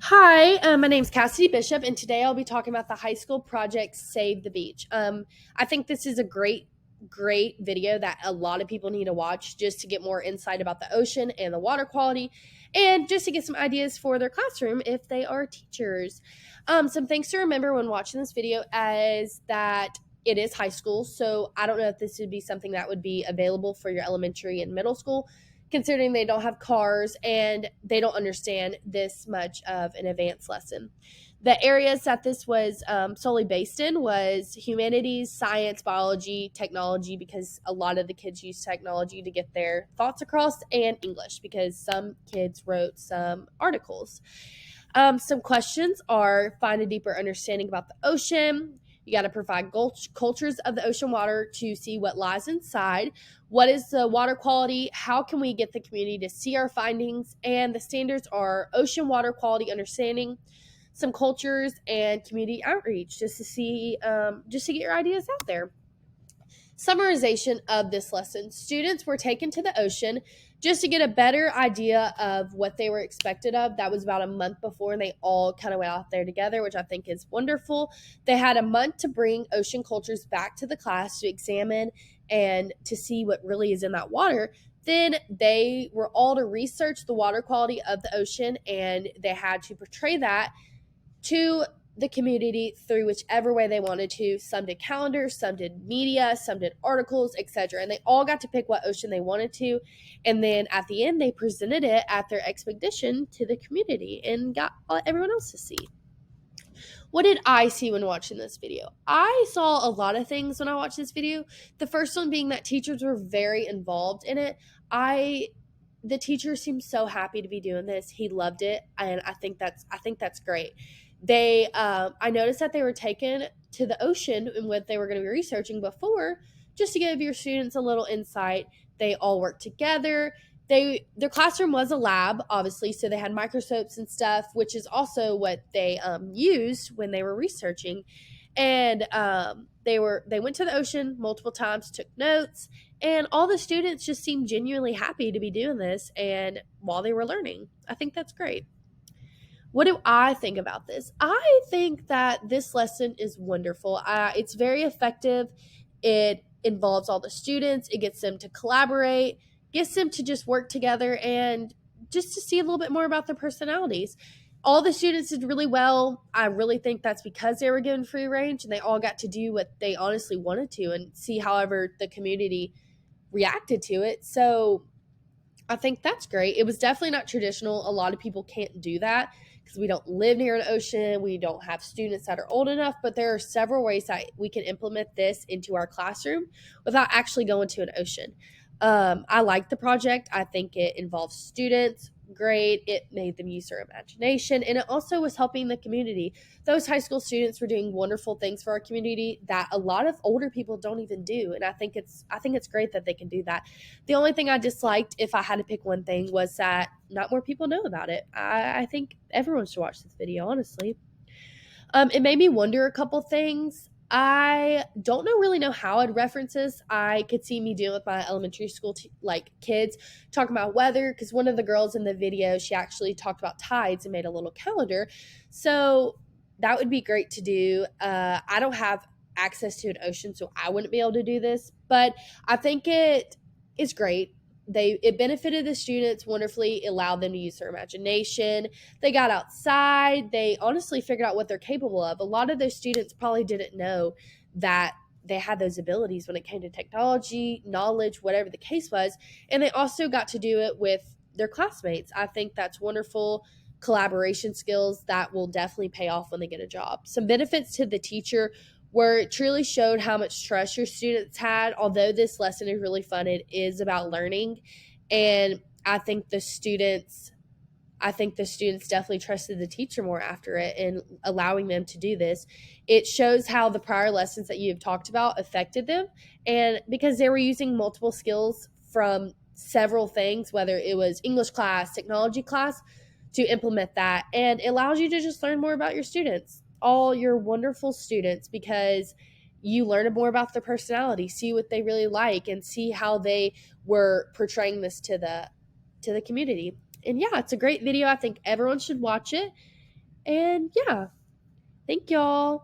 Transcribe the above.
Hi, my name's Cassidy Bishop, and today I'll be talking about the high school project Save the Beach. I think this is a great video that a lot of people need to watch just to get more insight about the ocean and the water quality, and just to get some ideas for their classroom if they are teachers. Some things to remember when watching this video is that it is high school, so I don't know if this would be something that would be available for your elementary and middle school considering they don't have cars and they don't understand this much of an advanced lesson. The areas that this was solely based in was humanities, science, biology, technology, because a lot of the kids use technology to get their thoughts across, and English, because some kids wrote some articles. Some questions are find a deeper understanding about the ocean. You got to provide cultures of the ocean water to see what lies inside. What is the water quality? How can we get the community to see our findings? And the standards are ocean water quality understanding, some cultures, and community outreach, just to get your ideas out there. Summarization of this lesson. Students were taken to the ocean just to get a better idea of what they were expected of. That was about a month before, and they all kind of went out there together, which I think is wonderful. They had a month to bring ocean cultures back to the class to examine and to see what really is in that water. Then they were all to research the water quality of the ocean, and they had to portray that to the community through whichever way they wanted to. Some did calendars, some did media, some did articles, etc. And they all got to pick what ocean they wanted to. And then at the end, they presented it at their expedition to the community and got everyone else to see. What did I see when watching this video? I saw a lot of things when I watched this video. The first one being that teachers were very involved in it. I the teacher seemed so happy to be doing this. He loved it, and I think that's great. I noticed that they were taken to the ocean and what they were going to be researching before, just to give your students a little insight. They all worked together. Their classroom was a lab, obviously, so they had microscopes and stuff, which is also what they used when they were researching. And they went to the ocean multiple times, took notes, and all the students just seemed genuinely happy to be doing this. And while they were learning, I think that's great. What do I think about this? I think that this lesson is wonderful. It's very effective. It involves all the students, it gets them to collaborate, gets them to just work together and just to see a little bit more about their personalities. All the students did really well. I really think that's because they were given free range and they all got to do what they honestly wanted to and see however the community reacted to it. So I think that's great. It was definitely not traditional. A lot of people can't do that because we don't live near an ocean. We don't have students that are old enough, but there are several ways that we can implement this into our classroom without actually going to an ocean. I like the project. I think it involves students. Great. It made them use their imagination, and it also was helping the community. Those high school students were doing wonderful things for our community that a lot of older people don't even do, and I think it's great that they can do that. The only thing I disliked, if I had to pick one thing, was that not more people know about it. I think everyone should watch this video, honestly. It made me wonder a couple things. I don't really know how I'd reference this. I could see me dealing with my elementary school like kids talking about weather because one of the girls in the video she actually talked about tides and made a little calendar. So that would be great to do. I don't have access to an ocean, so I wouldn't be able to do this, but I think it is great. It benefited the students wonderfully, it allowed them to use their imagination. They got outside. They honestly figured out what they're capable of. A lot of those students probably didn't know that they had those abilities when it came to technology, knowledge, whatever the case was. And they also got to do it with their classmates. I think that's wonderful collaboration skills that will definitely pay off when they get a job. Some benefits to the teacher where it truly showed how much trust your students had. Although this lesson is really fun, it is about learning. And I think the students definitely trusted the teacher more after it and allowing them to do this. It shows how the prior lessons that you have talked about affected them. And because they were using multiple skills from several things, whether it was English class, technology class, to implement that. And it allows you to just learn more about your students, all your wonderful students, because you learn more about their personality, see what they really like, and see how they were portraying this to the community. And yeah, it's a great video. I think everyone should watch it. And yeah, thank y'all.